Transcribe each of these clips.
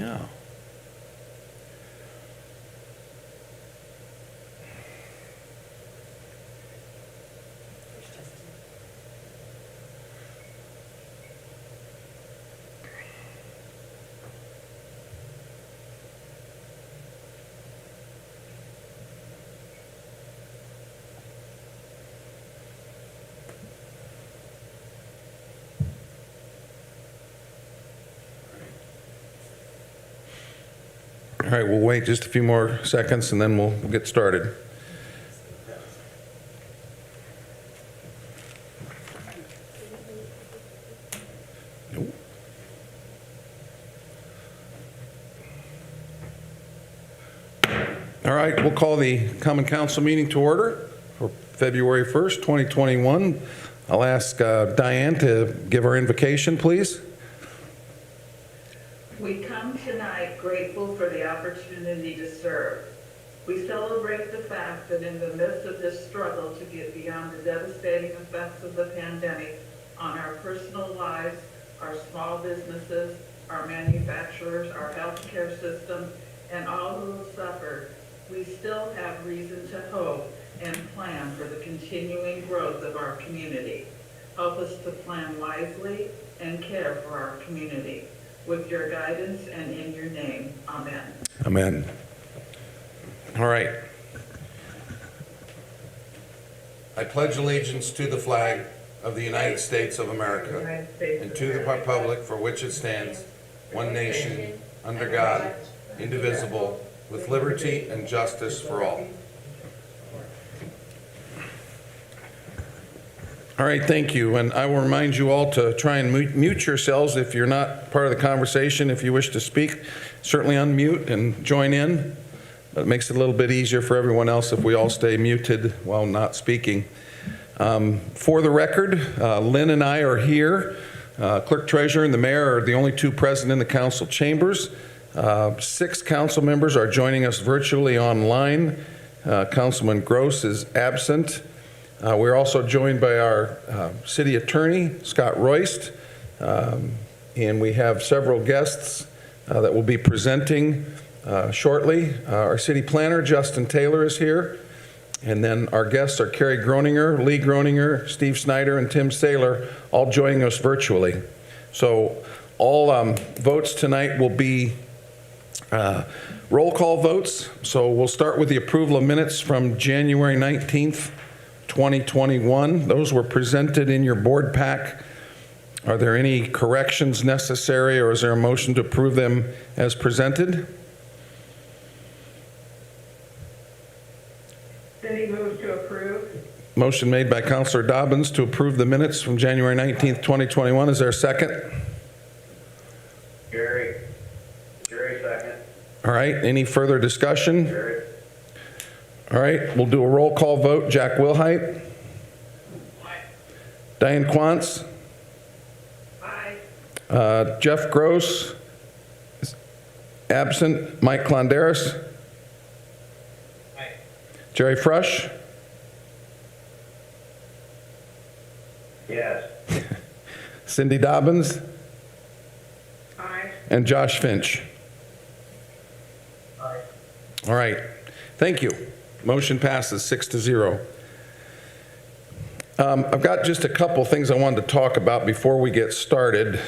Yeah. All right, we'll wait just a few more seconds and then we'll get started. Nope. All right, we'll call the Common Council meeting to order for February 1st, 2021. I'll ask Diane to give our invocation, please. We come tonight grateful for the opportunity to serve. We celebrate the fact that in the midst of this struggle to get beyond the devastating effects of the pandemic on our personal lives, our small businesses, our manufacturers, our healthcare system, and all who have suffered, we still have reason to hope and plan for the continuing growth of our community. Help us to plan wisely and care for our community. With your guidance and in your name, amen. Amen. All right. I pledge allegiance to the flag of the United States of America and to the republic for which it stands, one nation, under God, indivisible, with liberty and justice for all. All right, thank you. And I will remind you all to try and mute yourselves if you're not part of the conversation. If you wish to speak, certainly unmute and join in. It makes it a little bit easier for everyone else if we all stay muted while not speaking. For the record, Lynn and I are here. Clerk Treasurer and the Mayor are the only two present in the council chambers. 6 council members are joining us virtually online. Councilman Gross is absent. We're also joined by our city attorney, Scott Royst, and we have several guests that will be presenting shortly. Our city planner, Justin Taylor, is here, and then our guests are Carrie Groninger, Lee Groninger, Steve Snyder, and Tim Saylor, all joining us virtually. So all votes tonight will be roll call votes. So we'll start with the approval of minutes from January 19th, 2021. Those were presented in your board pack. Are there any corrections necessary, or is there a motion to approve them as presented? Cindy moves to approve. Motion made by Councilor Dobbins to approve the minutes from January 19th, 2021. Is there a second? Jerry second. All right, any further discussion? Jerry. All right, we'll do a roll call vote. Jack Wilhite. Aye. Diane Quantz. Aye. Jeff Gross. Absent. Mike Klonderis. Aye. Jerry Frush. Yes. Cindy Dobbins. Aye. And Josh Finch. Aye. All right, thank you. Motion passes 6-0. I've got just a couple things I wanted to talk about before we get started.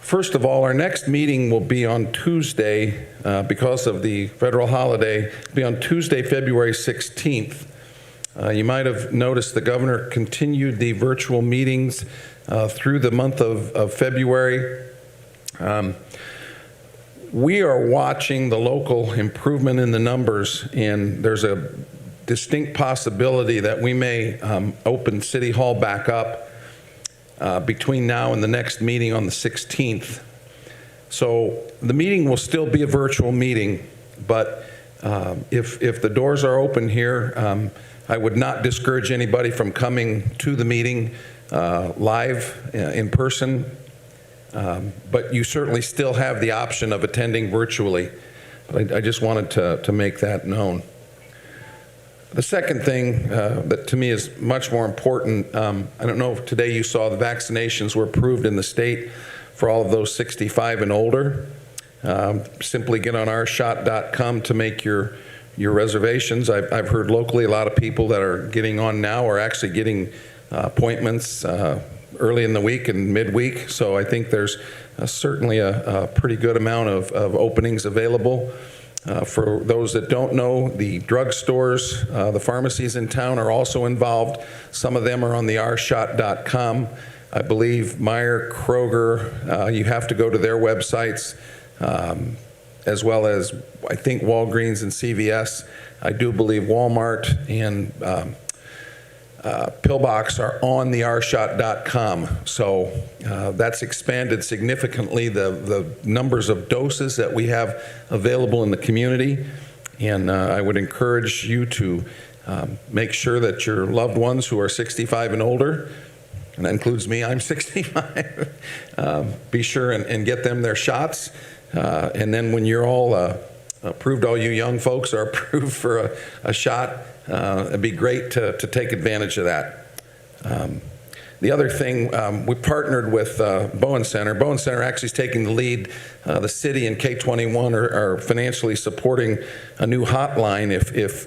First of all, our next meeting will be on Tuesday because of the federal holiday. It'll be on Tuesday, February 16th. You might have noticed the governor continued the virtual meetings through the month of February. We are watching the local improvement in the numbers, and there's a distinct possibility that we may open City Hall back up between now and the next meeting on the 16th. So the meeting will still be a virtual meeting, but if the doors are open here, I would not discourage anybody from coming to the meeting live in person. But you certainly still have the option of attending virtually. I just wanted to make that known. The second thing that to me is much more important, I don't know if today you saw the vaccinations were approved in the state for all of those 65 and older. Simply get on ourshot.com to make your reservations. I've heard locally a lot of people that are getting on now are actually getting appointments early in the week and midweek. So I think there's certainly a pretty good amount of openings available. For those that don't know, the drugstores, the pharmacies in town are also involved. Some of them are on the ourshot.com. I believe Meijer, Kroger, you have to go to their websites, as well as I think Walgreens and CVS. I do believe Walmart and Pillbox are on the ourshot.com. So that's expanded significantly the numbers of doses that we have available in the community. And I would encourage you to make sure that your loved ones who are 65 and older, and that includes me, I'm 65, be sure and get them their shots. And then when you're all approved, all you young folks are approved for a shot, it'd be great to take advantage of that. The other thing, we partnered with Bowen Center. Bowen Center actually is taking the lead. The city and K21 are financially supporting a new hotline if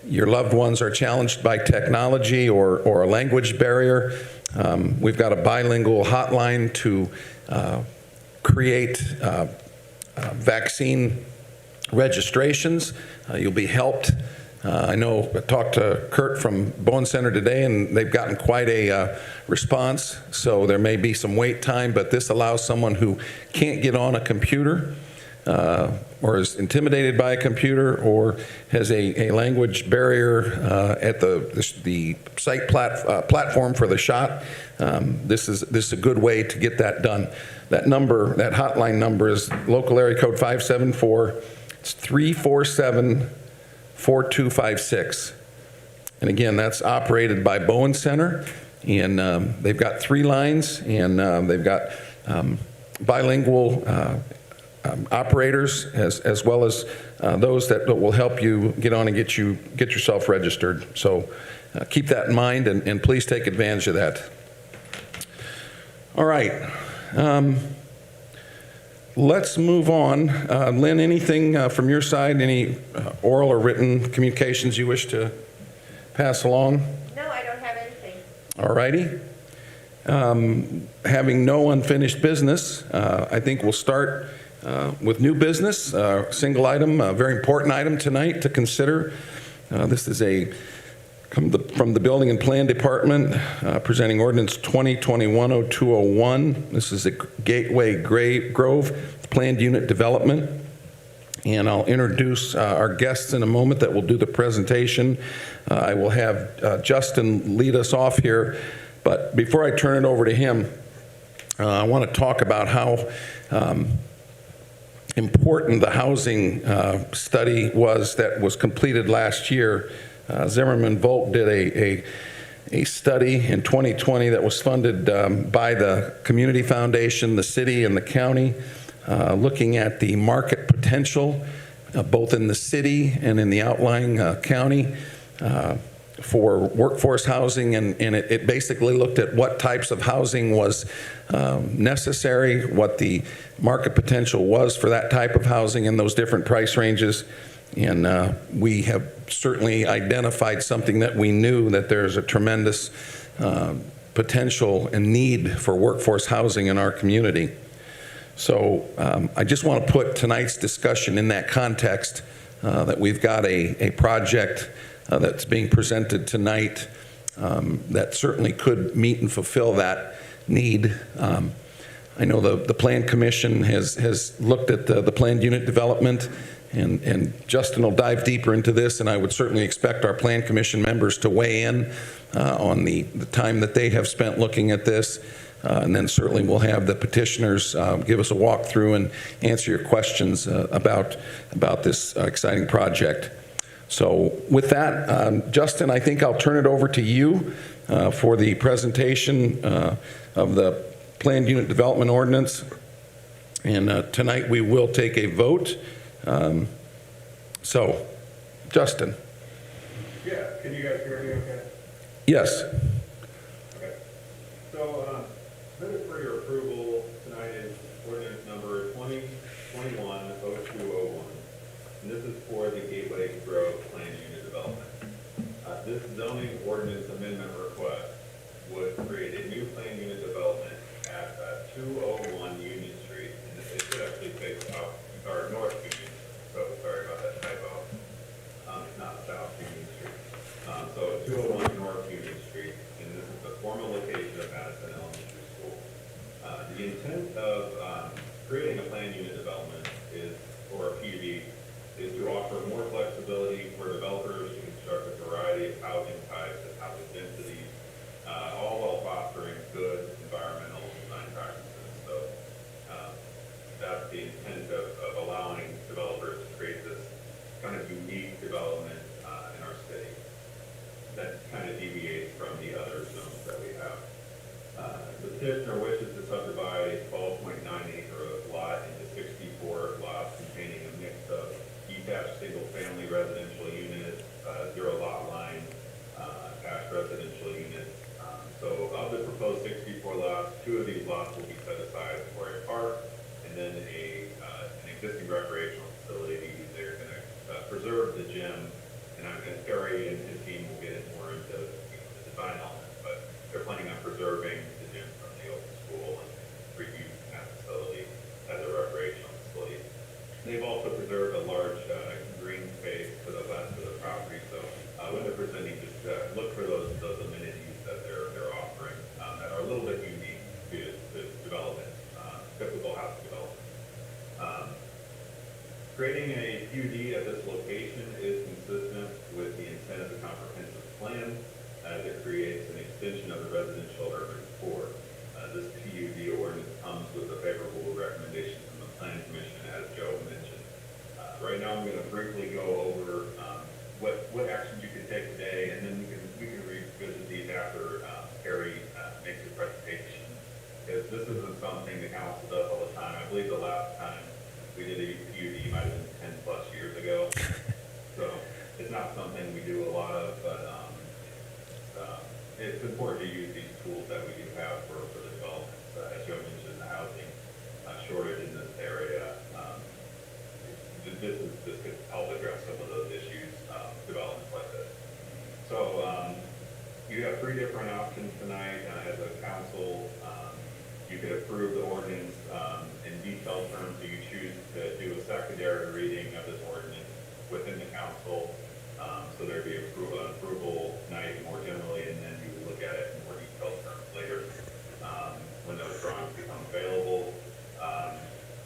your loved ones are challenged by technology or a language barrier. We've got a bilingual hotline to create vaccine registrations. You'll be helped. I know I talked to Kurt from Bowen Center today, and they've gotten quite a response, so there may be some wait time, but this allows someone who can't get on a computer or is intimidated by a computer or has a language barrier at the site platform for the shot. This is a good way to get that done. That number, that hotline number is local area code 574. It's 347-4256. And again, that's operated by Bowen Center, and they've got 3 lines, and they've got bilingual operators as well as those that will help you get on and get yourself registered. So keep that in mind, and please take advantage of that. All right. Let's move on. Lynn, anything from your side, any oral or written communications you wish to pass along? No, I don't have anything. All righty. Having no unfinished business, I think we'll start with new business, single item, a very important item tonight to consider. This is from the Building and Plan Department, presenting ordinance 2021-0201. This is a Gateway Grove planned unit development. And I'll introduce our guests in a moment that will do the presentation. I will have Justin lead us off here. But before I turn it over to him, I want to talk about how important the housing study was that was completed last year. Zimmerman Volk did a study in 2020 that was funded by the Community Foundation, the city, and the county, looking at the market potential both in the city and in the outlying county for workforce housing, and it basically looked at what types of housing was necessary, what the market potential was for that type of housing in those different price ranges. And we have certainly identified something that we knew, that there's a tremendous potential and need for workforce housing in our community. So I just want to put tonight's discussion in that context, that we've got a project that's being presented tonight that certainly could meet and fulfill that need. I know the Plan Commission has looked at the planned unit development, and Justin will dive deeper into this, and I would certainly expect our Plan Commission members to weigh in on the time that they have spent looking at this. And then certainly we'll have the petitioners give us a walkthrough and answer your questions about this exciting project. So with that, Justin, I think I'll turn it over to you for the presentation of the planned unit development ordinance. And tonight we will take a vote. So, Justin. Yeah, can you guys hear me okay? Yes. Okay. So, minutes for your approval tonight is ordinance number 2021-0201. and this is for the Gateway Grove Plan Unit Development. This zoning ordinance amendment request would create a new plan unit development at 201 Union Street, and it should actually face south, or North Union, so sorry about that typo. It's not South Union Street. So 201 North Union Street, and this is the former location of Madison Elementary School. The intent of creating a plan unit development is, or a PUD, is to offer more flexibility for developers to construct a variety of housing types and housing densities, all while fostering good environmental design practices. So that's the intent of allowing developers to create this kind of unique development in our city that kind of deviates from the other zones that we have. The petitioner wishes to subdivide a 12.9 acre lot into 64 lots containing a mix of detached single-family residential units, zero lot line, attached residential units. So of the proposed 64 lots, 2 of these lots will be set aside for a park, and then an existing recreational facility. They're going to preserve the gym, and Terry and his team will get more into the design elements, but they're planning on preserving the gym from the old school and reusing that facility as a recreational facility. They've also preserved a large green space to the west of the property, so when they're presenting, just look for those amenities that they're offering that are a little bit unique to development, typical house development. Creating a PUD at this location is consistent with the intent of the comprehensive plan, as it creates an extension of the residential urban core. This PUD ordinance comes with a favorable recommendation from the Plan Commission, as Joe mentioned. Right now, I'm going to briefly go over what actions you can take today, and then we can revisit these after Terry makes his presentation. Because this isn't something the council does all the time. I believe the last time we did a PUD might have been 10 plus years ago. So it's not something we do a lot of, but it's important to use these tools that we do have for the development. As Joe mentioned, the housing shortage in this area, this could help address some of those issues, developments like this. So you have 3 different options tonight as a council. You could approve the ordinance in detailed terms, so you choose to do a secondary reading of this ordinance within the council. So there'd be approval night more generally, and then you would look at it in more detailed terms later when those drawings become available.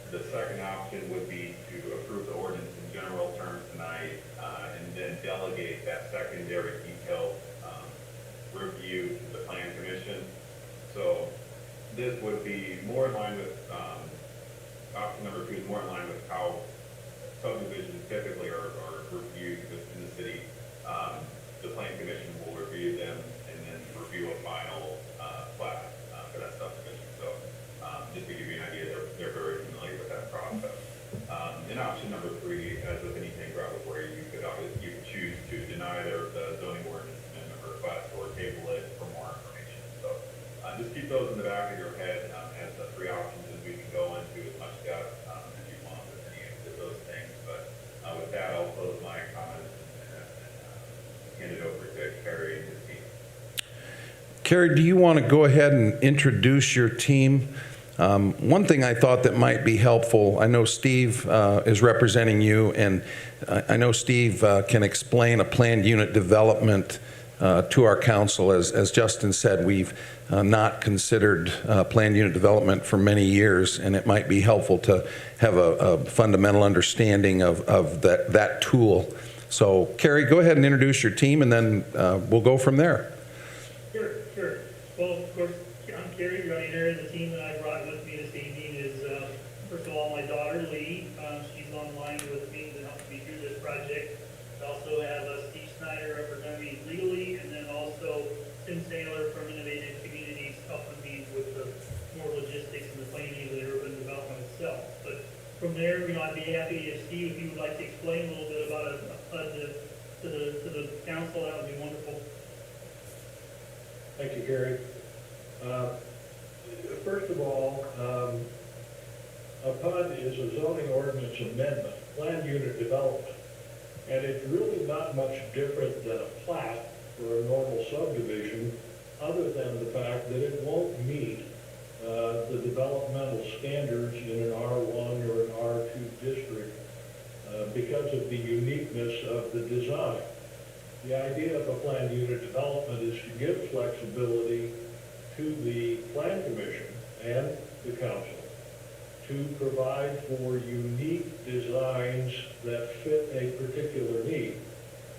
The second option would be to approve the ordinance in general terms tonight, and then delegate that secondary detailed review to the Plan Commission. So this would be more in line with, option number 2 is more in line with how subdivisions typically are reviewed within the city. The Plan Commission will review them and then review a final plat for that subdivision. So just to give you an idea, they're very familiar with that process. In option number 3, as with anything brought before you, you could choose to deny the zoning ordinance amendment request or table it for more information. So just keep those in the back of your head as the 3 options, and we can go into as much depth as you want with any of those things. But with that, I'll close my comments and hand it over to Kerry and his team. Kerry, do you want to go ahead and introduce your team? One thing I thought that might be helpful, I know Steve is representing you, and I know Steve can explain a planned unit development to our council. As Justin said, we've not considered planned unit development for many years, and it might be helpful to have a fundamental understanding of that tool. So, Kerry, go ahead and introduce your team, and then we'll go from there. Sure. Well, of course, I'm Kerry Reiner. The team that I brought with me this evening is, first of all, my daughter, Lee. She's online with me to help me through this project. We also have Steve Snyder representing me legally, and then also Tim Saylor from Innovative Communities helping me with the more logistics and the planning of the urban development itself. But from there, I'd be happy if Steve, if you would like to explain a little bit about a PUD to the council, that would be wonderful. Thank you, Gary. First of all, a PUD is a zoning ordinance amendment. Land unit development. And it's really not much different than a plat for a normal subdivision, other than the fact that it won't meet the developmental standards in an R1 or an R2 district because of the uniqueness of the design. The idea of a planned unit development is to give flexibility to the plan commission and the council to provide for unique designs that fit a particular need.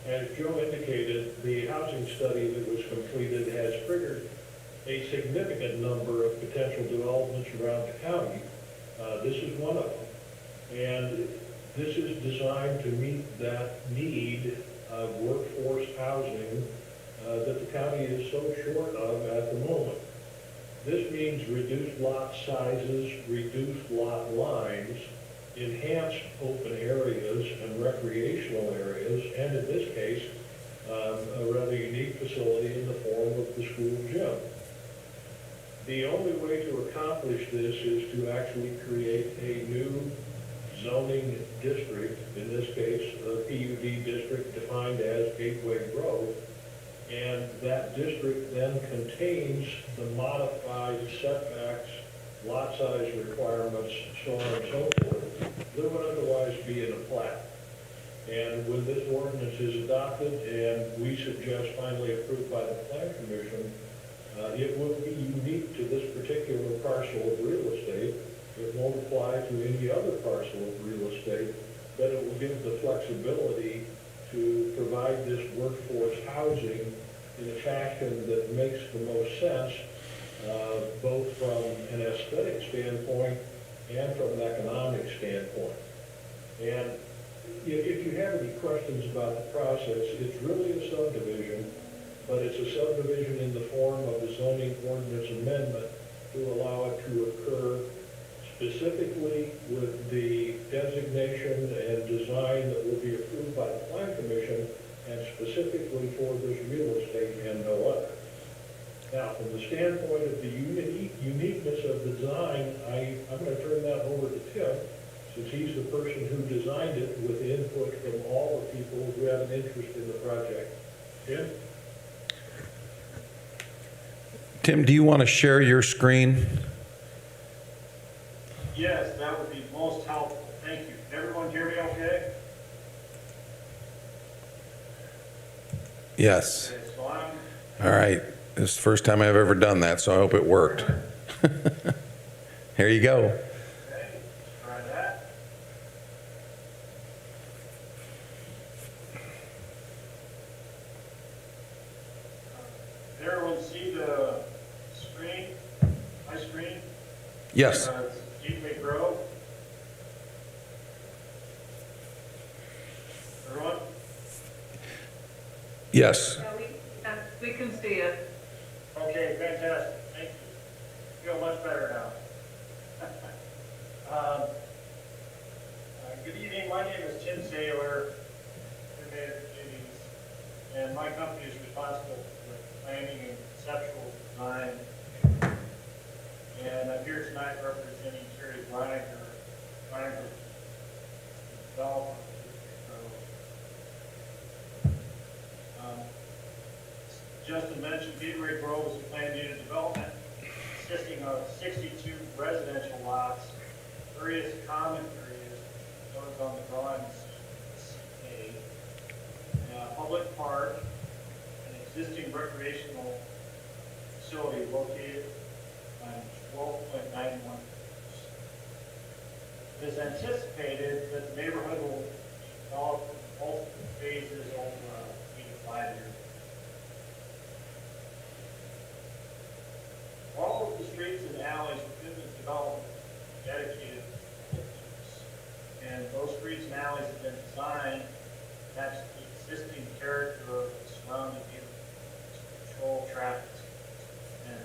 As Joe indicated, the housing study that was completed has triggered a significant number of potential developments around the county. This is one of them. And this is designed to meet that need of workforce housing that the county is so short of at the moment. This means reduced lot sizes, reduced lot lines, enhanced open areas and recreational areas, and in this case, a rather unique facility in the form of the school gym. The only way to accomplish this is to actually create a new zoning district, in this case, a PUD district defined as Gateway Grove, and that district then contains the modified setbacks, lot size requirements, so on and so forth, that would otherwise be in a plat. And when this ordinance is adopted and we suggest finally approved by the Plan Commission, it will be unique to this particular parcel of real estate. It won't apply to any other parcel of real estate, but it will give the flexibility to provide this workforce housing in a fashion that makes the most sense, both from an aesthetic standpoint and from an economic standpoint. And if you have any questions about the process, it's really a subdivision, but it's a subdivision in the form of a zoning ordinance amendment to allow it to occur specifically with the designation and design that will be approved by the Plan Commission, and specifically for this real estate and no other. Now, from the standpoint of the uniqueness of the design, I'm going to turn that over to Tim, since he's the person who designed it with input from all the people who have an interest in the project. Tim? Tim, do you want to share your screen? Yes, that would be most helpful. Thank you. Can everyone hear me okay? Yes. Okay, so I'm, All right. This is the first time I've ever done that, so I hope it worked. Here you go. okay, let's try that. Did everyone see the screen, my screen? Yes. It's Gateway Grove. Everyone? Yes. We can see it. Okay, fantastic, thank you. Feel much better now. Good evening, my name is Tim Saylor, and my company is responsible for planning and conceptual design. And I'm here tonight representing Terry Griner, developer. Justin mentioned Gateway Grove is a planned unit development consisting of 62 residential lots, various common areas, those on the drawings, a public park, an existing recreational facility located on 12.91 acres. It is anticipated that the neighborhood will develop in multiple phases over 3 to 5 years. All of the streets and alleys within the development are dedicated to public use. And those streets and alleys have been designed to match the existing character of the surrounding neighborhood to control traffic. And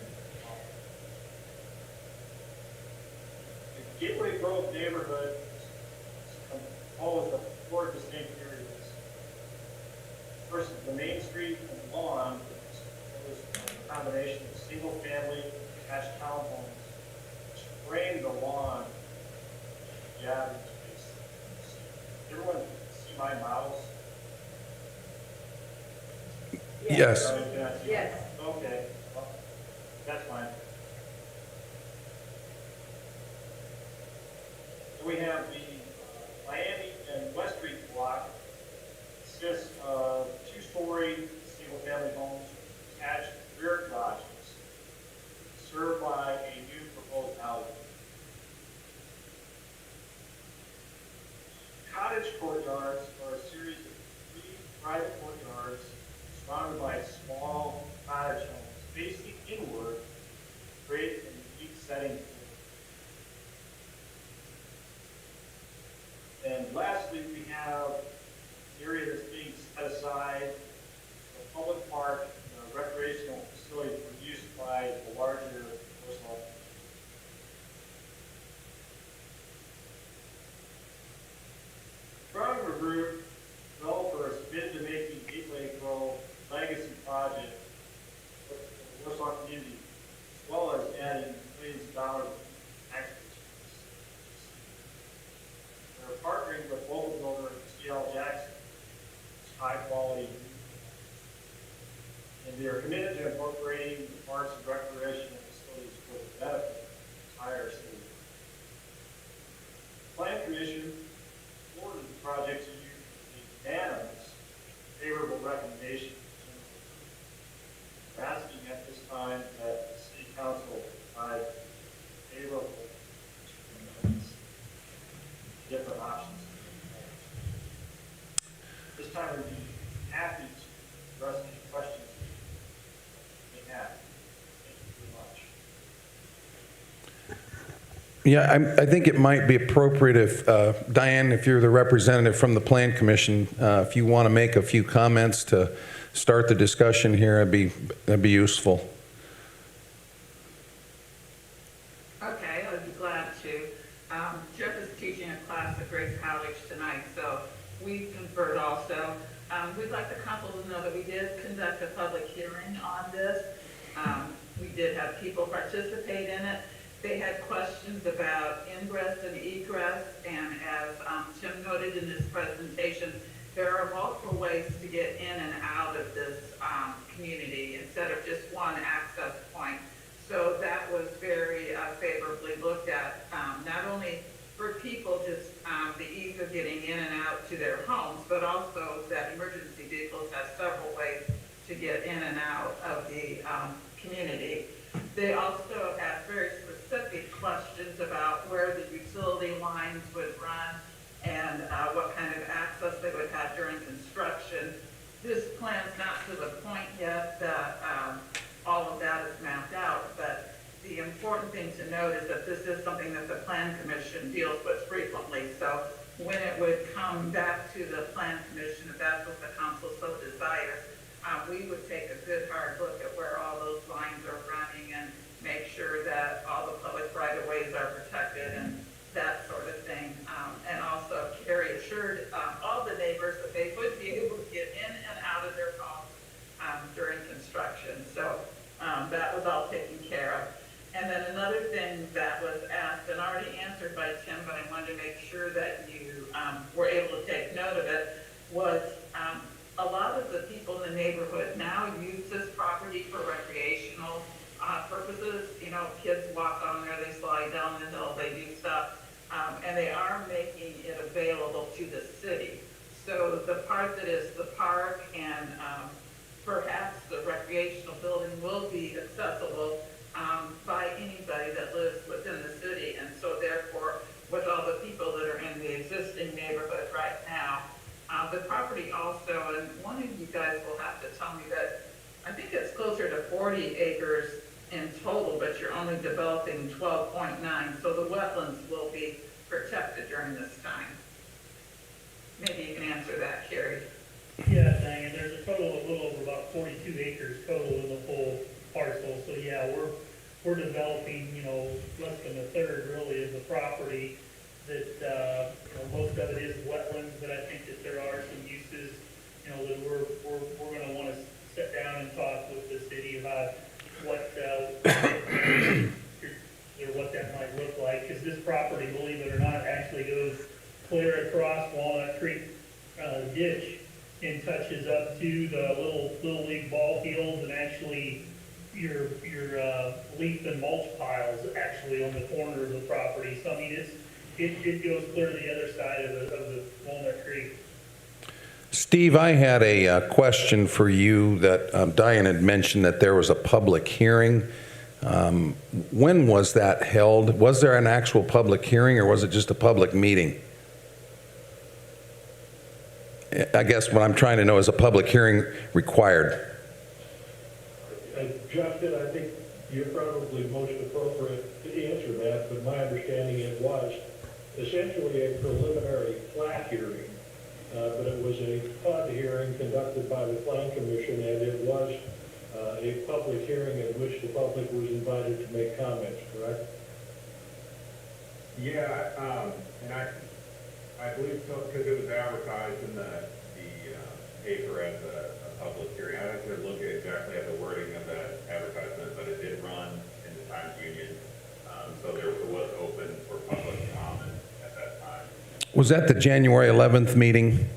the Gateway Grove neighborhood is composed of 4 distinct areas. First, the Main Street and lawn is a combination of single-family attached townhomes which frame the lawn, gathering space. everyone see my mouse? Yes. Oh, you cannot see? Yes. Okay, well, that's fine. So we have the Miami and West Street block, consists of two-story, single-family homes, attached rear garages, served by a new proposed housing. Cottage courtyards are a series of 3 private courtyards surrounded by small cottage homes facing inward, create a unique setting. And lastly, we have the area that's being set aside, a public park, and a recreational facility for use by the larger personal. Stronger Group, developers bid to making Gateway Grove legacy project for the Warsaw community, as well as adding millions of dollars in tax returns. They're partnering with local builder C.L. Jackson, it's high quality. And they are committed to incorporating the parks and recreational facilities for the benefit of the entire city. Plan Commission forwarded the project to you with a unanimous favorable recommendation. We're asking at this time that the city council provide favorable to different options. This time we'd be happy to address any questions you may have. Thank you very much. Yeah, I think it might be appropriate if, Diane, if you're the representative from the Plan Commission, if you want to make a few comments to start the discussion here, that'd be useful. Okay, I'd be glad to. Jeff is teaching a class at Grace College tonight, so we conferred also. We'd like the council to know that we did conduct a public hearing on this. We did have people participate in it. They had questions about ingress and egress, and as Tim noted in his presentation, there are multiple ways to get in and out of this community instead of just one access point. So that was very favorably looked at, not only for people just the ease of getting in and out to their homes, but also that emergency vehicles have several ways to get in and out of the community. They also asked very specific questions about where the utility lines would run and what kind of access they would have during construction. This plan's not to the point yet that all of that is mapped out, but the important thing to note is that this is something that the Plan Commission deals with frequently. So when it would come back to the Plan Commission, if that's what the council so desires, we would take a good hard look at where all those lines are running and make sure that all the public right-of-ways are protected and that sort of thing. And also Carrie assured all the neighbors that they would be able to get in and out of their homes during construction. So that was all taken care of. And then another thing that was asked and already answered by Tim, but I wanted to make sure that you were able to take note of it, was a lot of the people in the neighborhood now use this property for recreational purposes. You know, kids walk on there, they slide down the hill, they do stuff, and they are making it available to the city. So the part that is the park and perhaps the recreational building will be accessible by anybody that lives within the city. And so therefore, with all the people that are in the existing neighborhood right now, the property also, and one of you guys will have to tell me that, I think it's closer to 40 acres in total, but you're only developing 12.9, so the wetlands will be protected during this time. Maybe you can answer that, Carrie. Yeah, Diane, there's a total of a little over about 42 acres total in the whole parcel. So yeah, we're developing, less than a third really of the property that, most of it is wetlands, but I think that there are some uses, that we're going to want to sit down and talk with the city about what that might look like. Because this property, believe it or not, actually goes clear across Walnut Creek reaches up to the little league ball fields, and actually your leaf and mulch piles actually on the corner of the property. So I mean, it goes clear to the other side of the Walnut Creek. Steve, I had a question for you that Diane had mentioned that there was a public hearing. When was that held? Was there an actual public hearing, or was it just a public meeting? I guess what I'm trying to know is a public hearing required? Justin, I think you're probably most appropriate to answer that, but my understanding it was essentially a preliminary plat hearing, but it was a PUD hearing conducted by the Plan Commission, and it was a public hearing in which the public was invited to make comments, correct? Yeah, and I believe so, because it was advertised in the paper as a public hearing. I have to look at exactly at the wording of that advertisement, but it did run in the Times Union, so there was open for public comment at that time. Was that the January 11th meeting,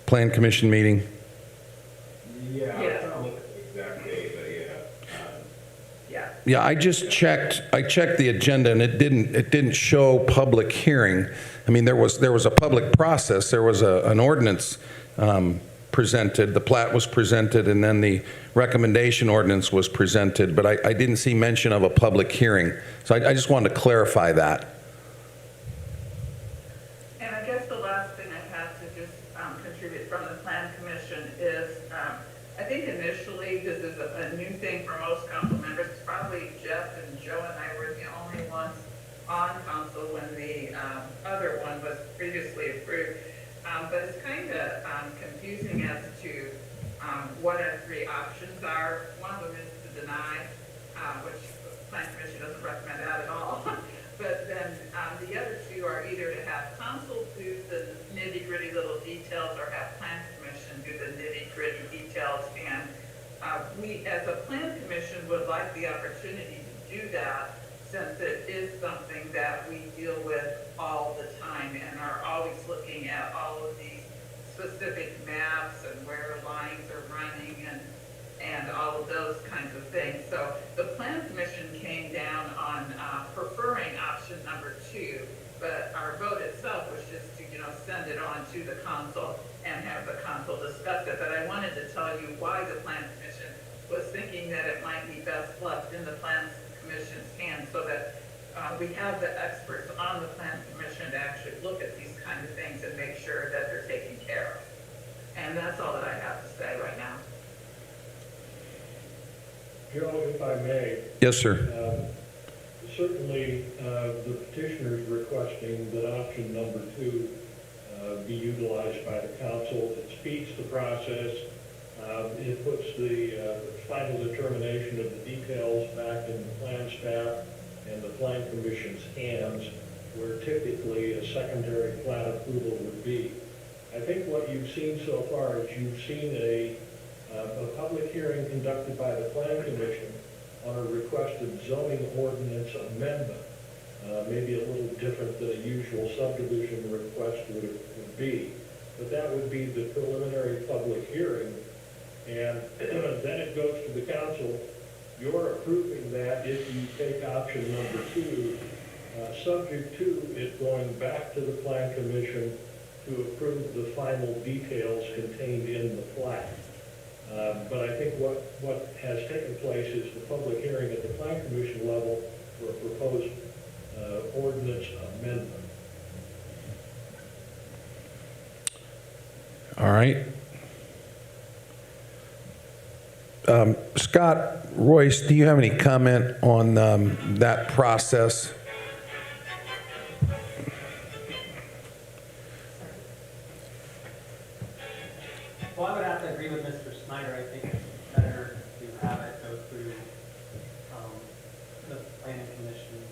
Plan Commission meeting? Yeah, I was Yeah. trying to look at the exact date, but yeah. Yeah. Yeah, I checked the agenda, and it didn't show public hearing. I mean, there was a public process. There was an ordinance presented, the plat was presented, and then the recommendation ordinance was presented, but I didn't see mention of a public hearing. So I just wanted to clarify that. And I guess the last thing I had to just contribute from the Plan Commission is, I think initially this is a new thing for most council members. Probably Jeff and Joe and I were the only ones on council when the other one was previously approved. But it's kind of confusing as to what our three options are. One of them is to deny, which the Plan Commission doesn't recommend that at all. But then the other two are either to have council do the nitty-gritty little details or have Plan Commission do the nitty-gritty details. And we, as a Plan Commission, would like the opportunity to do that, since it is something that we deal with all the time and are always looking at all of these specific maps and where lines are running and all of those kinds of things. So the Plan Commission came down on preferring option number 2, but our vote itself was just to, send it on to the council and have the council discuss it. But I wanted to tell you why the Plan Commission was thinking that it might be best left in the Plan Commission's hands, so that we have the experts on the Plan Commission to actually look at these kind of things and make sure that they're taken care of. And that's all that I have to say right now. Joe, if I may, Yes, sir. certainly the petitioner's requesting that option number 2 be utilized by the council. It speeds the process. It puts the final determination of the details back in the plan staff and the Plan Commission's hands, where typically a secondary plat approval would be. I think what you've seen so far is you've seen a public hearing conducted by the Plan Commission on a requested zoning ordinance amendment, maybe a little different than a usual subdivision request would be. But that would be the preliminary public hearing, and then it goes to the council. You're approving that if you take option number 2, subject to it going back to the Plan Commission to approve the final details contained in the plat. But I think what has taken place is the public hearing at the Plan Commission level for a proposed ordinance amendment. All right. Scott Royce, do you have any comment on that process? Well, I would have to agree with Mr. Snyder. I think it's better to have it go through the planning commission.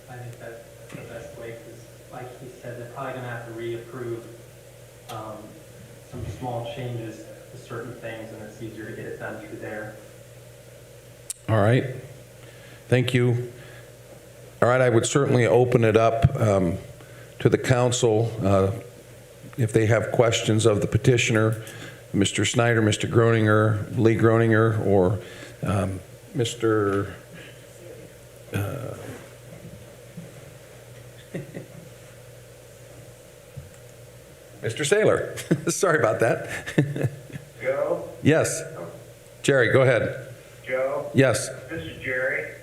I think that's the best way, because like he said, they're probably gonna have to reapprove some small changes to certain things, and it's easier to get it done through there. All right. Thank you. All right, I would certainly open it up to the council if they have questions of the petitioner. Mr. Snyder, Mr. Groninger, Lee Groninger, or Mr. Mr. Saylor. Sorry about that. Joe? Yes. Jerry, go ahead. Joe? Yes. This is Jerry.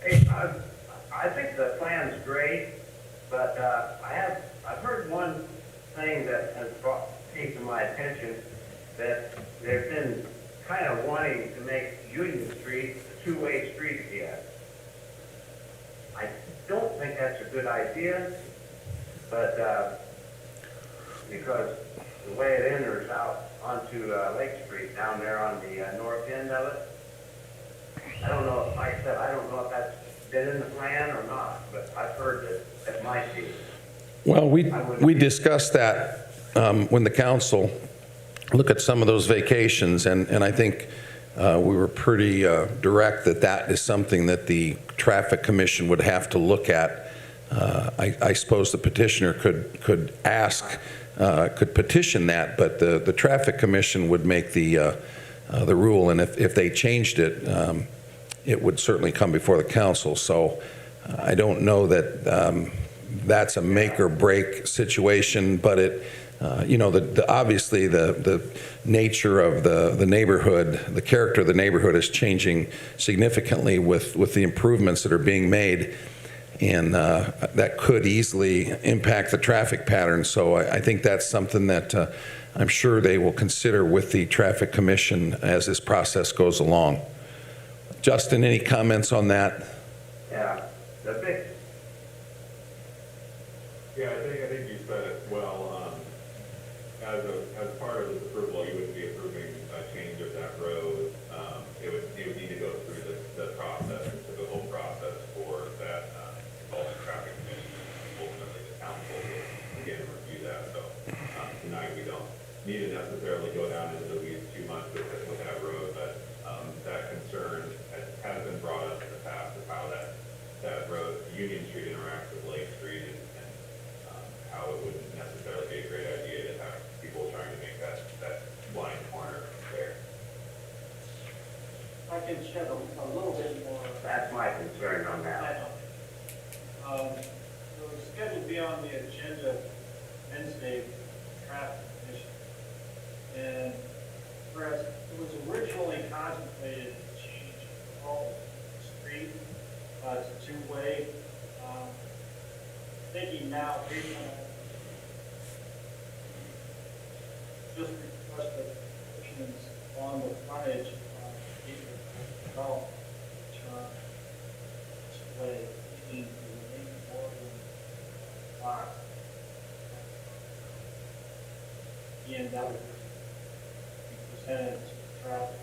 Hey, I think the plan's great, but I've heard one thing that has came to my attention, that they've been kind of wanting to make Union Street a two-way street again. I don't think that's a good idea, but because the way it enters out onto Lake Street down there on the north end of it, I don't know, like I said, I don't know if that's been in the plan or not, but I've heard that it might be. Well, we discussed that when the council looked at some of those vacations, and I think we were pretty direct that that is something that the Traffic Commission would have to look at. I suppose the petitioner could ask, could petition that, but the Traffic Commission would make the rule, and if they changed it, it would certainly come before the council. So I don't know that that's a make or break situation, but it, obviously the nature of the neighborhood, the character of the neighborhood is changing significantly with the improvements that are being made, and that could easily impact the traffic pattern. So I think that's something that I'm sure they will consider with the Traffic Commission as this process goes along. Justin, any comments on that? Yeah, the big, Yeah, I think you said it well. As part of this approval, you wouldn't be approving a change of that road. It would need to go through the process, the typical process for that, involving traffic commission, ultimately the council will again review that. So, tonight we don't need to necessarily go down into the weeds too much with that road, but, that concern has been brought up in the past of how that road, Union Street interacts with Lake Street, and how it wouldn't necessarily be a great idea to have people trying to make that blind corner there. I can shed a little bit more. that's my concern on that. It was scheduled to be on the agenda Wednesday, traffic commission. And whereas it was originally contemplated to change all the street to two-way, thinking now, based on just request the commissions on the frontage, develop, turn this way, leading to the main board lot. And that would be presented to traffic.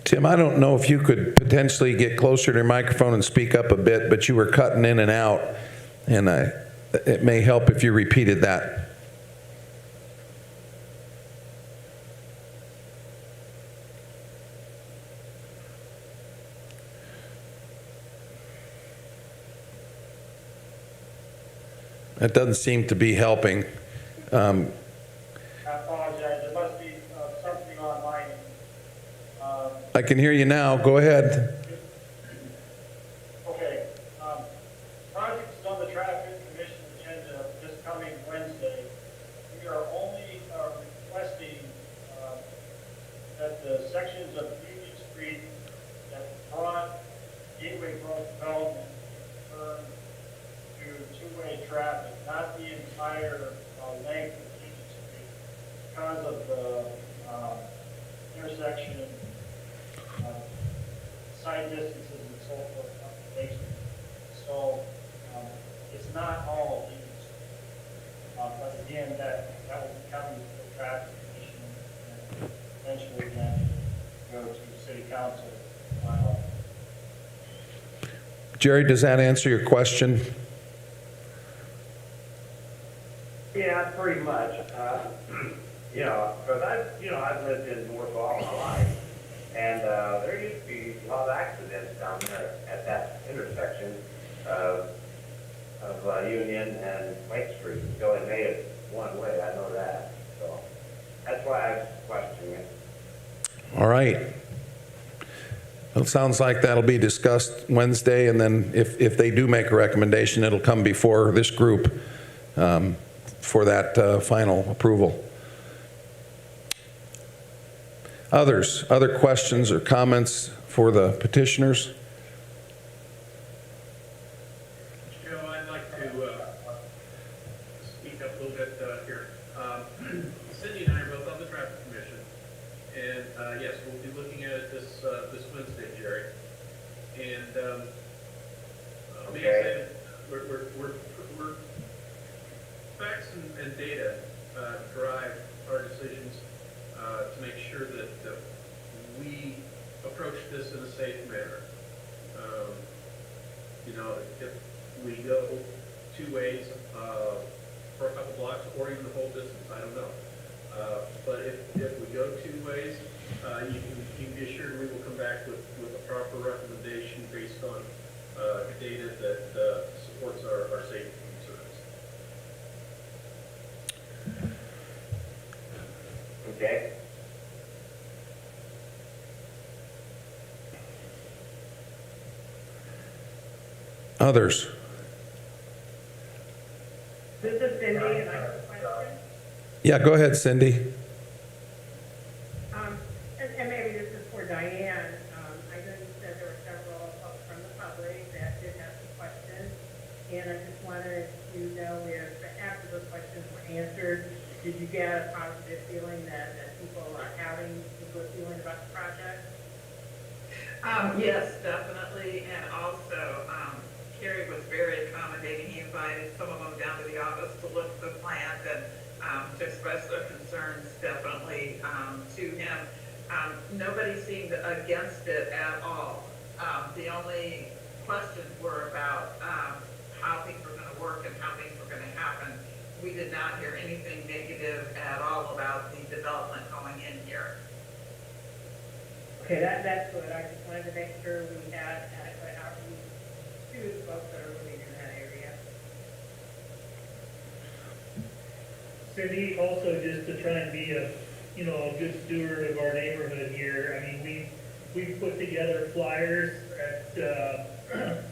Tim, I don't know if you could potentially get closer to your microphone and speak up a bit, but you were cutting in and out, and it may help if you repeated that. That doesn't seem to be helping. I apologize, there must be something on my end. I can hear you now. Go ahead. Okay, project is on the traffic commission agenda this coming Wednesday. We are only requesting that the sections of Union Street that brought Gateway Growth Development turn to two-way traffic, not the entire length of Union Street, because of the intersection, side distances and so forth, complications. So, it's not all of Union Street. But again, that will be coming to the traffic commission and eventually then go to city council. Jerry, does that answer your question? Yeah, pretty much. Because I've lived in North all my life, and there used to be a lot of accidents down there at that intersection of Union and Lake Street until they made it one way, I know that. So that's why I was questioning it. All right. Well, it sounds like that'll be discussed Wednesday, and then if they do make a recommendation, it'll come before this group for that final approval. Other questions or comments for the petitioners? Joe, I'd like to speak up a little bit here. Cindy and I are both on the traffic commission, and yes, we'll be looking at it this Wednesday, Jerry. And may I say, we're facts and data drive our decisions to make sure that we approach this in a safe manner. You know, if we go two ways for a couple blocks or even the whole distance, I don't know. But if we go two ways, you can be assured we will come back with a proper recommendation based on data that supports our safety concerns. Okay? Others? This is Cindy, and I have a question. Yeah, go ahead, Cindy. And maybe this is for Diane. I know you said there were several folks from the public that did have some questions, and I just wanted to know if after those questions were answered, did you get a positive feeling that people are having a good feeling about the project? Yes, definitely, and also, Kerry was very accommodating. He invited some of them down to the office to look at the plant and to express their concerns definitely to him. Nobody seemed against it at all. The only questions were about how things were going to work and how things were going to happen. We did not hear anything negative at all about the development going in here. Okay, that's good. I just wanted to make sure we had adequate outreach to the folks that are living in that area. Cindy, also just to try and be a good steward of our neighborhood here. I mean, we put together flyers at,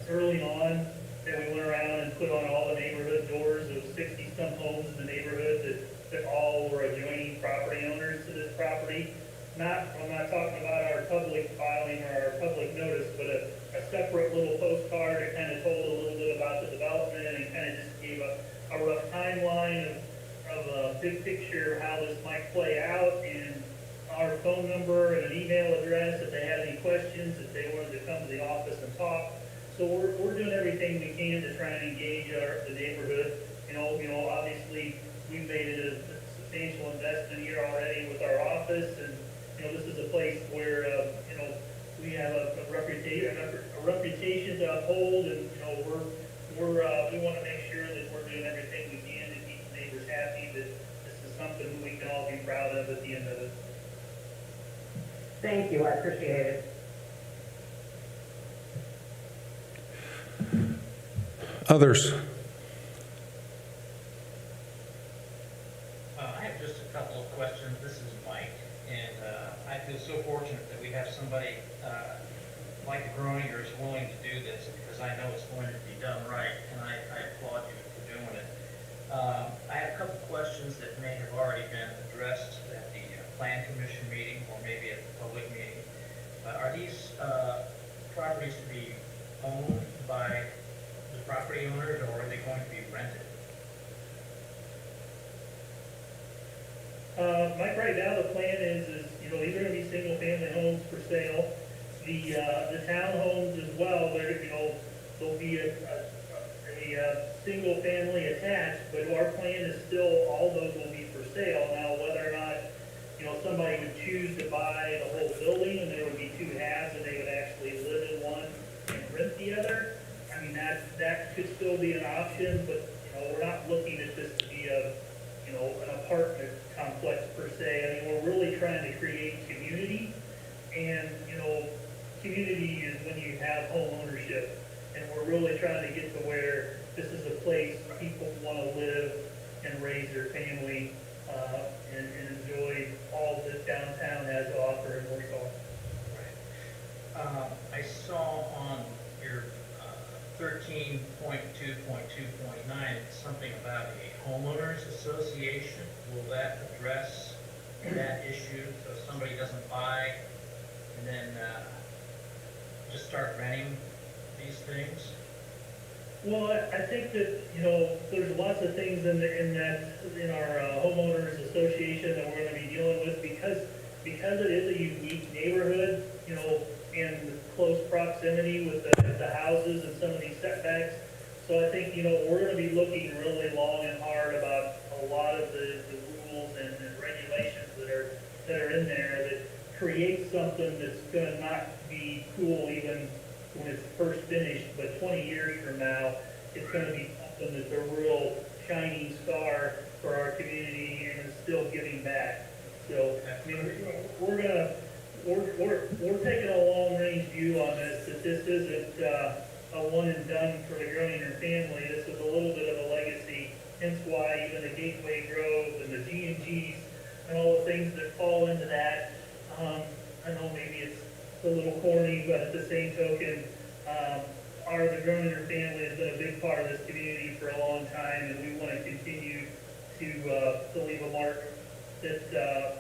early on that we went around and put on all the neighborhood doors of 60-some homes in the neighborhood that all were adjoining property owners to this property. I'm not talking about our public filing or our public notice, but a separate little postcard that kind of told a little bit about the development and kind of just gave a rough timeline of a big picture of how this might play out, and our phone number and an email address if they had any questions, if they wanted to come to the office and talk. So we're doing everything we can to try and engage the neighborhood. You know, obviously we've made it a substantial investment here already with our office, and this is a place where we have a reputation to uphold, and we want to make sure that we're doing everything we can to keep the neighbors happy, that this is something we can all be proud of at the end of it. Thank you, I appreciate it. Others? I have just a couple of questions. This is Mike, and I feel so fortunate that we have somebody like the Groeningers willing to do this, because I know it's going to be done right, and I applaud you for doing it. I have a couple of questions that may have already been addressed at the Plan Commission meeting, or maybe at the public meeting. Are these properties to be owned by the property owners, or are they going to be rented? Mike, right now the plan is these are going to be single family homes for sale. The townhomes as well, there'll be a single family attached, but our plan is still all those will be for sale. Now, whether or not somebody would choose to buy the whole building and there would be two halves and they would actually live in one and rent the other, I mean that could still be an option, but we're not looking at this to be an apartment complex per se. I mean, we're really trying to create community, and community is when you have home ownership, and we're really trying to get to where this is a place people want to live and raise their family, and enjoy all that downtown has to offer in Warsaw. I saw on your 13.2.2.9, something about a homeowners association. Will that address that issue? So if somebody doesn't buy and then just start renting these things? Well, I think that, there's lots of things in our homeowners association that we're gonna be dealing with because it is a unique neighborhood, in close proximity with the houses and some of these setbacks. So I think, we're gonna be looking really long and hard about a lot of the rules and regulations that are in there that create something that's gonna not be cool even when it's first finished, but 20 years from now, it's gonna be something that's a real shining star for our community and is still giving back. So, we're taking a long-range view on this, that this isn't, a one and done for the Groninger family. This is a little bit of a legacy, hence why even the Gateway Grove and the G&Gs and all the things that fall into that, I know maybe it's a little corny, but at the same token, the Groninger family has been a big part of this community for a long time, and we want to continue to leave a mark that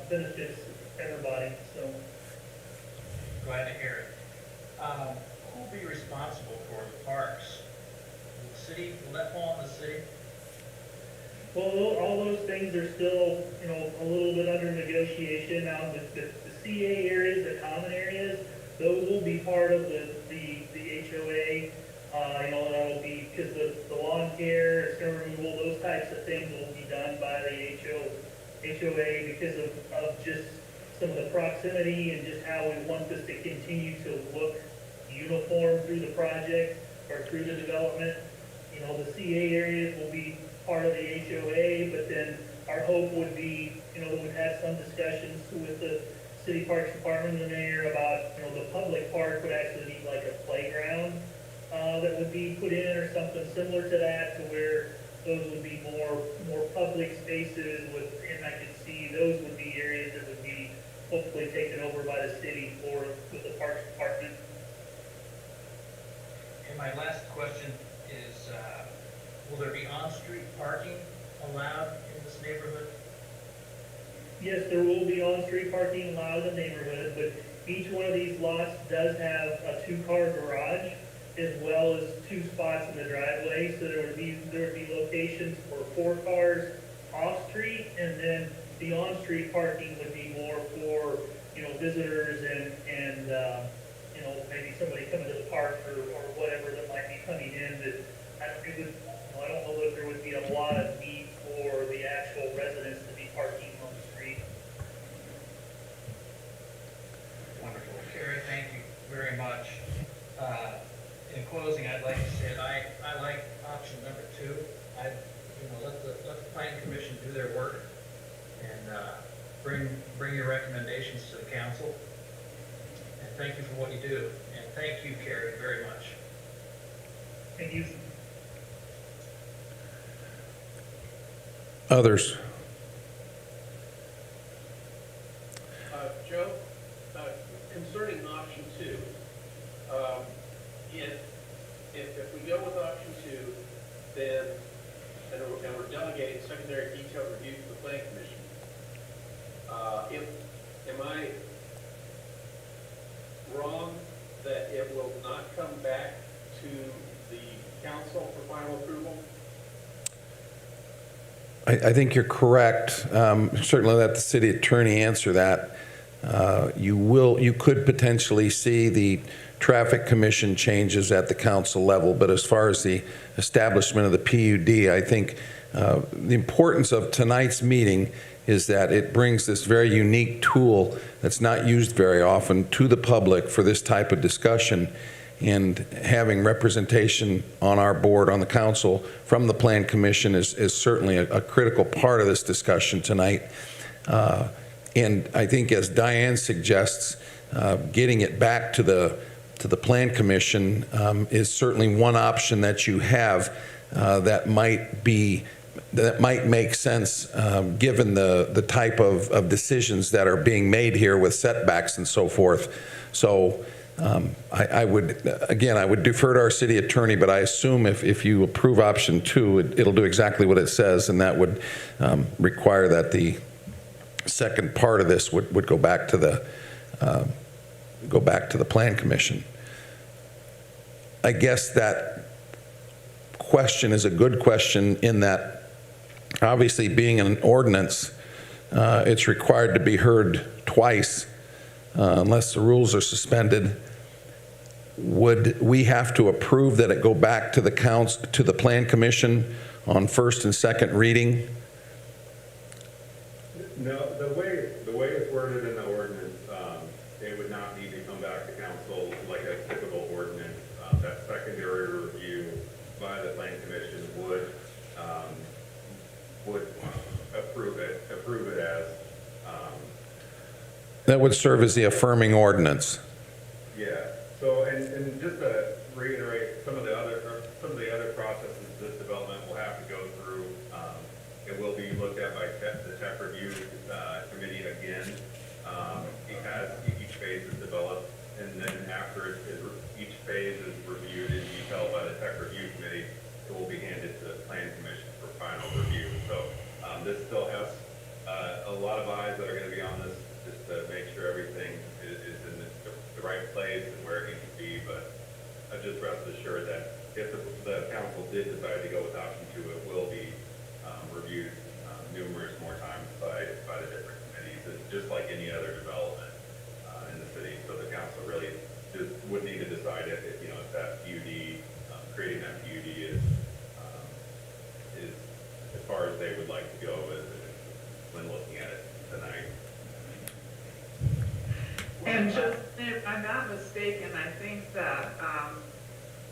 benefits everybody. So, Glad to hear it. Who will be responsible for the parks? Will the city, will that fall on the city? well, all those things are still, a little bit under negotiation. Now, the CA areas, the common areas, those will be part of the HOA. That'll be, because the lawn care, snow removal, those types of things will be done by the HOA because of just some of the proximity and just how we want this to continue to look uniform through the project or through the development. The CA areas will be part of the HOA, but then our hope would be, we'd have some discussions with the City Parks Department and the mayor about, the public park would actually be like a playground that would be put in or something similar to that, to where those would be more public spaces and I could see those would be areas that would be hopefully taken over by the city or with the Parks Department. And my last question is, will there be on-street parking allowed in this neighborhood? Yes, there will be on-street parking allowed in the neighborhood, but each one of these lots does have a two-car garage as well as 2 spots in the driveway, so there would be locations for 4 cars off-street, and then the on-street parking would be more for, visitors and maybe somebody coming to the park or whatever that might be coming in that, I don't know that there would be a lot of need for the actual residents to be parking on the street. Wonderful. Carrie, thank you very much. In closing, I'd like to say that I like option number 2. Let the planning commission do their work and bring your recommendations to the council. And thank you for what you do. And thank you, Carrie, very much. Thank you. Others? Joe, concerning option 2, if we go with option 2, then, and we're delegating secondary detailed review to the planning commission, am I wrong that it will not come back to the council for final approval? I think you're correct. Certainly let the city attorney answer that. You could potentially see the traffic commission changes at the council level, but as far as the establishment of the PUD, I think the importance of tonight's meeting is that it brings this very unique tool that's not used very often to the public for this type of discussion. And having representation on our board, on the council, from the Plan Commission is certainly a critical part of this discussion tonight. And I think, as Diane suggests, getting it back to the Plan Commission is certainly one option that you have that might be that might make sense, given the type of decisions that are being made here with setbacks and so forth. So I would, again, I would defer to our city attorney, but I assume if you approve option 2, it'll do exactly what it says, and that would require that the second part of this would go back to the Plan Commission. I guess that question is a good question in that obviously being an ordinance, it's required to be heard twice unless the rules are suspended. Would we have to approve that it go back to the Plan Commission on first and second reading? No, the way it's worded in the ordinance, it would not need to come back to council like a typical ordinance. That secondary review by the Plan Commission would approve it as, That would serve as the affirming ordinance. yeah. So, and just to reiterate, some of the other processes this development will have to go through, it will be looked at by the tech review committee again, as each phase is developed, and then after each phase is reviewed in detail by the tech review committee, it will be handed to the Plan Commission for final review. So this still has a lot of eyes that are going to be on this, just to make sure everything is in the right place and where it needs to be. But just rest assured that if the council did decide to go with option 2, it will be reviewed numerous more times by the different committees. It's just like any other development in the city. So the council really just would need to decide if that PUD, creating that PUD is as far as they would like to go when looking at it tonight. And just, if I'm not mistaken, I think that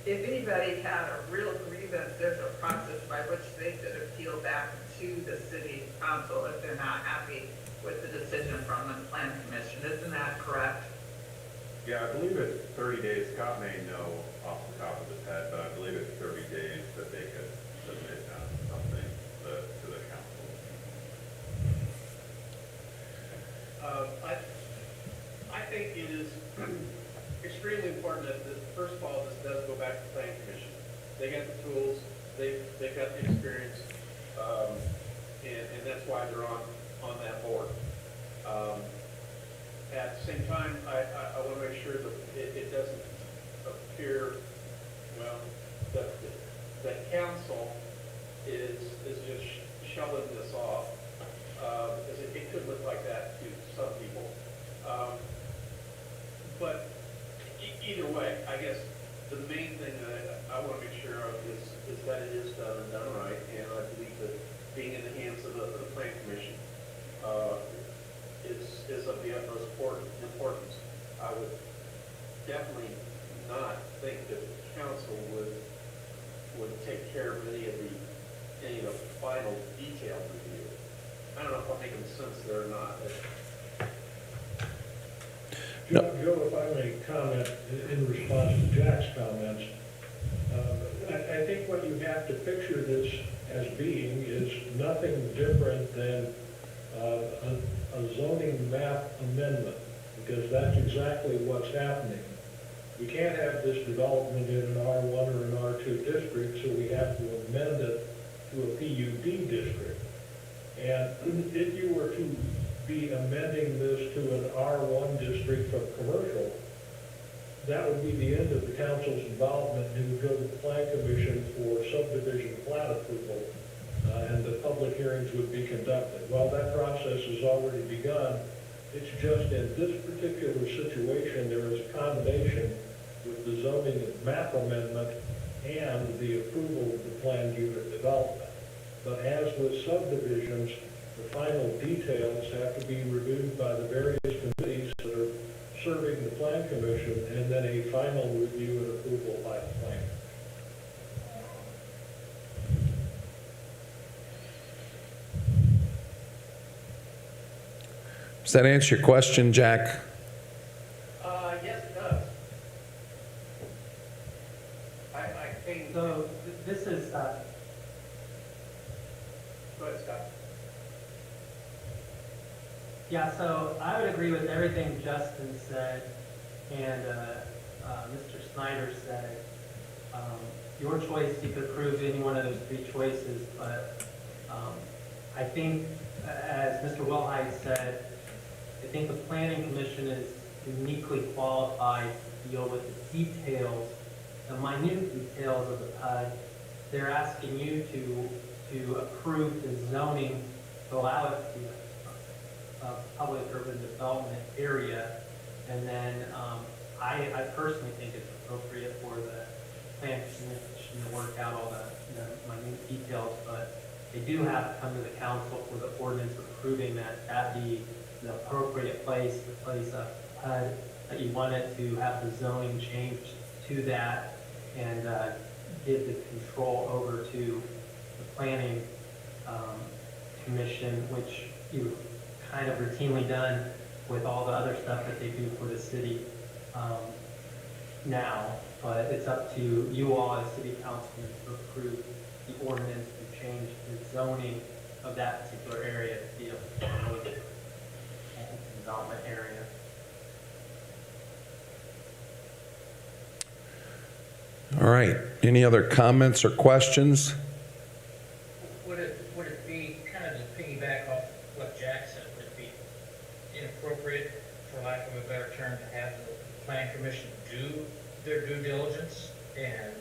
if anybody had a real grievance, there's a process by which they could appeal back to the city council if they're not happy with the decision from the Plan Commission. Isn't that correct? Yeah, I believe it's 30 days. Scott may know off the top of his head, but I believe it's 30 days that they could submit something to the council. I think it is extremely important that, first of all, this does go back to the Plan Commission. They got the tools, they've got the experience, and that's why they're on that board. At the same time, I want to make sure that it doesn't appear, well, that the council is just shoving this off, because it could look like that to some people. But either way, I guess the main thing that I want to make sure of is that it is done and done right, and I believe that being in the hands of the Plan Commission is of the utmost importance. I would definitely not think that the council would take care of any of the final detailed review. I don't know if I'm making sense there or not. Joe, if I may comment in response to Jack's comments, I think what you have to picture this as being is nothing different than a zoning map amendment, because that's exactly what's happening. We can't have this development in an R1 or an R2 district, so we have to amend it to a PUD district. And if you were to be amending this to an R1 district for commercial, that would be the end of the council's involvement, and it would go to the Plan Commission for subdivision plat approval, and the public hearings would be conducted. While that process has already begun, it's just in this particular situation, there is a combination with the zoning map amendment and the approval of the planned unit development. But as with subdivisions, the final details have to be reviewed by the various committees that are serving the Plan Commission, and then a final review and approval by the Plan. Does that answer your question, Jack? Yes, it does. I think. So this is, Yeah, so I would agree with everything Justin said and Mr. Snyder said. Your choice, you could approve any one of those three choices, but I think, as Mr. Wilhite said, I think the planning commission is uniquely qualified to deal with the details, the minute details of the PUD. They're asking you to approve the zoning to allow it to be a public urban development area. And then I personally think it's appropriate for the planning commission to work out all the minute details, but they do have to come to the council for the ordinance approving that be the appropriate place to place a PUD, that you wanted to have the zoning changed to that and give the control over to the planning commission, which you've kind of routinely done with all the other stuff that they do for the city now. But it's up to you all as city councilmen to approve the ordinance to change the zoning of that particular area to be a public development area. All right. Any other comments or questions? Would it be, kind of to piggyback off what Jack said, would it be inappropriate, for lack of a better term, to have the planning commission do their due diligence and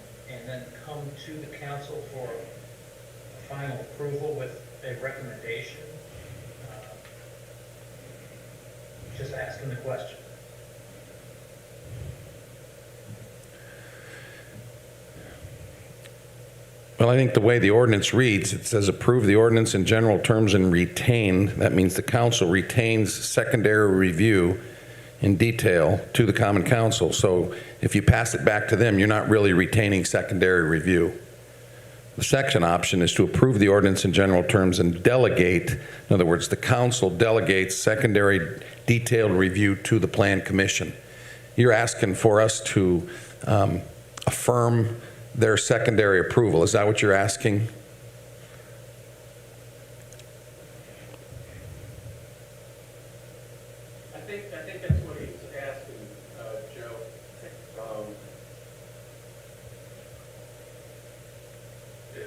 then come to the council for a final approval with a recommendation? Just asking the question. Well, I think the way the ordinance reads, it says approve the ordinance in general terms and retain. That means the council retains secondary review in detail to the common council. So if you pass it back to them, you're not really retaining secondary review. The second option is to approve the ordinance in general terms and delegate. In other words, the council delegates secondary detailed review to the plan commission. You're asking for us to affirm their secondary approval. Is that what you're asking? I think that's what he's asking, Joe.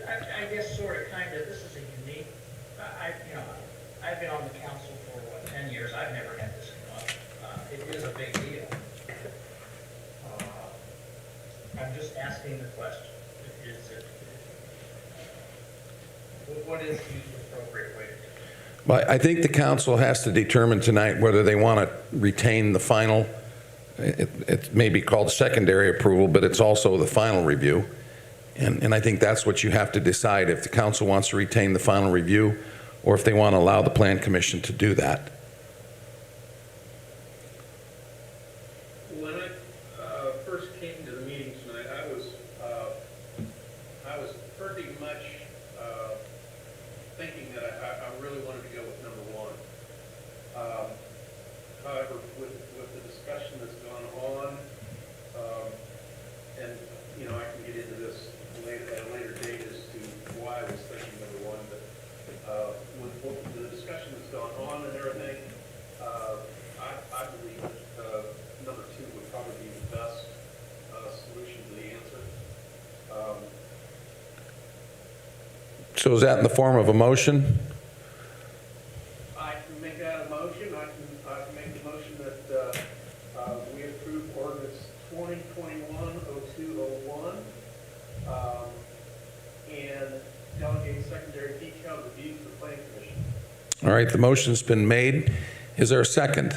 I guess sort of, kind of, this is a unique, I've been on the council for, 10 years, I've never had this come up. It is a big deal. I'm just asking the question. What is the appropriate way to do it? Well, I think the council has to determine tonight whether they want to retain the final, it may be called secondary approval, but it's also the final review. And I think that's what you have to decide, if the council wants to retain the final review or if they want to allow the plan commission to do that. When I first came to the meeting tonight, I was pretty much thinking that I really wanted to go with number one. However, with the discussion that's gone on, and I can get into this at a later date as to why I was thinking number one, but with the discussion that's gone on and everything, I believe that number two would probably be the best solution to the answer. So is that in the form of a motion? I can make that a motion. I can make the motion that we approve ordinance 2021-0201 and delegate secondary detailed review to the planning commission. All right, the motion's been made. Is there a second?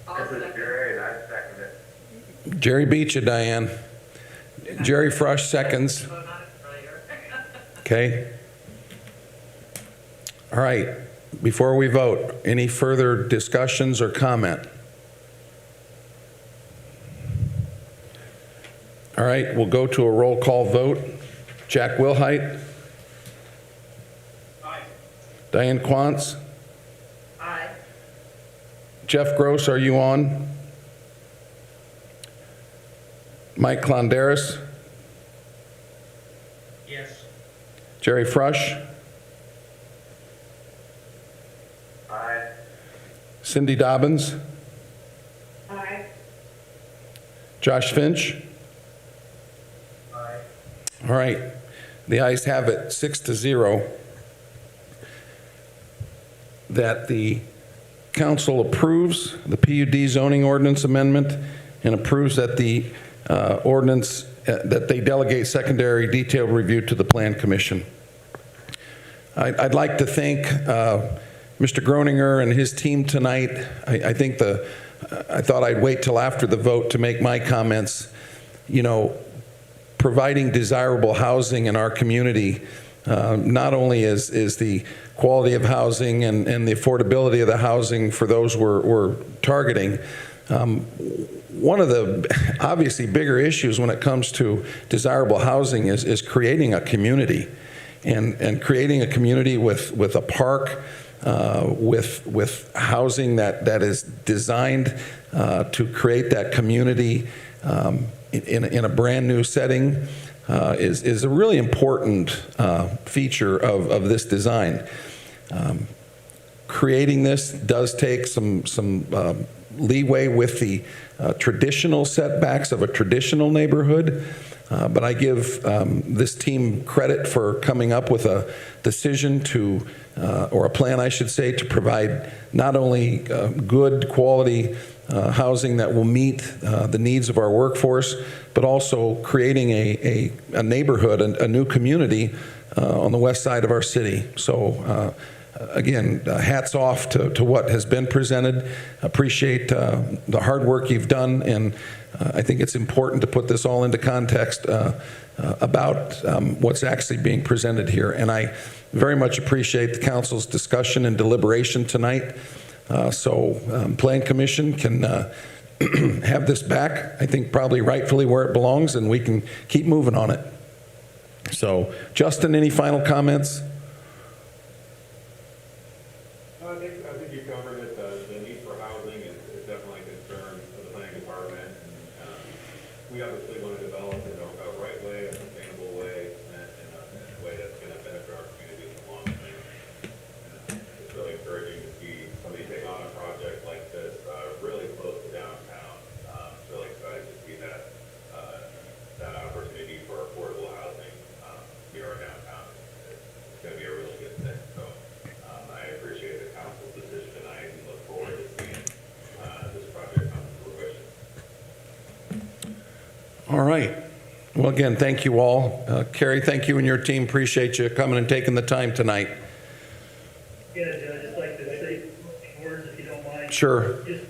This is Jerry, and I second it. Jerry beat you, Diane. Jerry Frush seconds. Okay. All right. Before we vote, any further discussions or comment? All right, we'll go to a roll call vote. Jack Wilhite. Aye. Diane Quantz. Aye. Jeff Gross, are you on? Mike Klonderis. Yes. Jerry Frush. Cindy Dobbins, Aye. Josh Finch. Aye. All right, the ayes have it, 6-0, that the council approves the PUD zoning ordinance amendment and approves that the ordinance, that they delegate secondary detailed review to the Plan Commission. I'd like to thank Mr. Groninger and his team tonight. I thought I'd wait till after the vote to make my comments. You know, providing desirable housing in our community, not only is the quality of housing and the affordability of the housing for those we're targeting, one of the obviously bigger issues when it comes to desirable housing is creating a community, and creating a community with a park, with housing that is designed to create that community in a brand new setting is a really important feature of this design. Creating this does take some leeway with the traditional setbacks of a traditional neighborhood, but I give this team credit for coming up with a decision to, or a plan, I should say, to provide not only good quality housing that will meet the needs of our workforce, but also creating a neighborhood, a new community on the west side of our city. So again, hats off to what has been presented. Appreciate the hard work you've done, and I think it's important to put this all into context about what's actually being presented here. And I very much appreciate the council's discussion and deliberation tonight. So Plan Commission can have this back, I think probably rightfully where it belongs, and we can keep moving on it. So Justin, any final comments? I think you covered it. The need for housing is definitely a concern for the planning department. And we obviously want to develop in a right way, a sustainable way, and a way that's going to benefit our community in the long term. It's really encouraging to see somebody take on a project like this really close to downtown. Really excited to see that opportunity for affordable housing near our downtown. It's going to be a really good thing. So I appreciate the council's decision tonight and look forward to seeing this project come to fruition. All right. Well, again, thank you all. Carrie, thank you and your team. Appreciate you coming and taking the time tonight. Yeah, Judge, I'd just like to say some words, if you don't mind. Sure. Just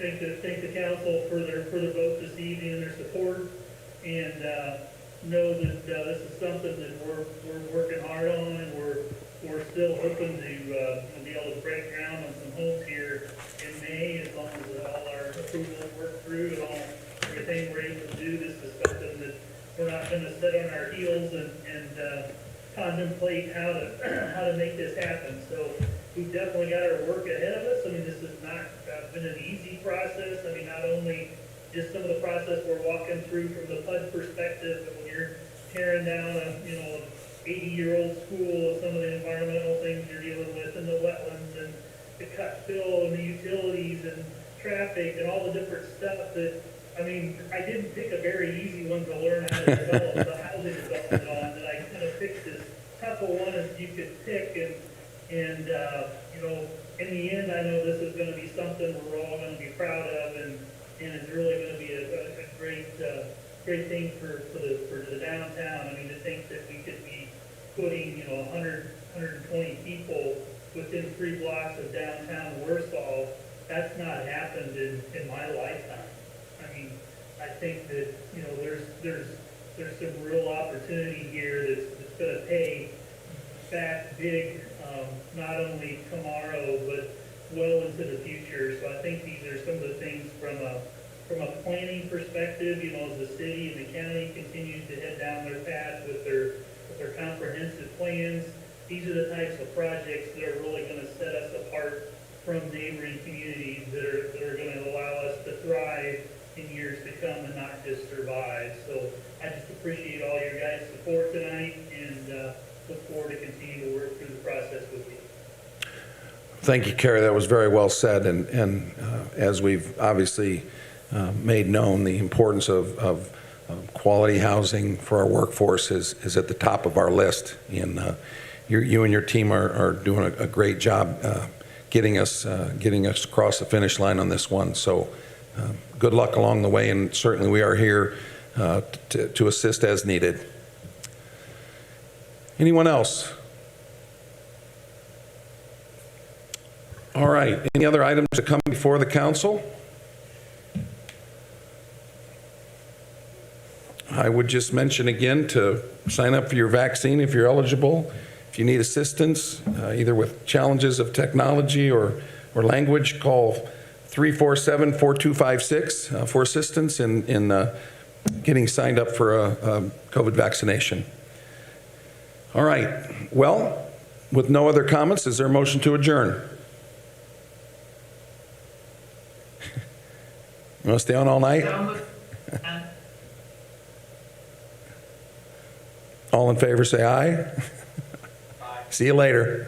to thank the council for the vote this evening and their support, and know that this is something that we're working hard on, and we're still hoping to be able to break ground on some homes here in May, as long as all our approvals work through and everything we're able to do. This is something that we're not going to sit on our heels and contemplate how to make this happen. So we've definitely got our work ahead of us. I mean, this has not been an easy process. I mean, not only just some of the process we're walking through from the PUD perspective, but when you're tearing down a 80-year-old school, some of the environmental things you're dealing with, and the wetlands, and the cut fill, and the utilities, and traffic, and all the different stuff that, I mean, I didn't pick a very easy one to learn how to develop the housing development on, that I kind of picked as tough a one as you could pick, and in the end, I know this is going to be something we're all going to be proud of, and it's really going to be a great thing for the downtown. I mean, to think that we could be putting 120 people within 3 blocks of downtown Warsaw, that's not happened in my lifetime. I mean, I think that there's some real opportunity here that's going to pay back big, not only tomorrow but well into the future. So I think these are some of the things from a planning perspective, as the city and the county continues to head down their path with their comprehensive plans. These are the types of projects that are really going to set us apart from neighboring communities that are going to allow us to thrive in years to come and not just survive. So I just appreciate all your guys' support tonight, and look forward to continue to work through the process with you. Thank you, Carrie. That was very well said. And as we've obviously made known, the importance of quality housing for our workforce is at the top of our list. And you and your team are doing a great job getting us across the finish line on this one. So good luck along the way, and certainly we are here to assist as needed. Anyone else? All right. Any other items to come before the council? I would just mention again to sign up for your vaccine if you're eligible. If you need assistance, either with challenges of technology or language, call 347-4256 for assistance in getting signed up for a COVID vaccination. All right. Well, with no other comments, is there a motion to adjourn? You want to stay on all night? All in favor, say aye. See you later.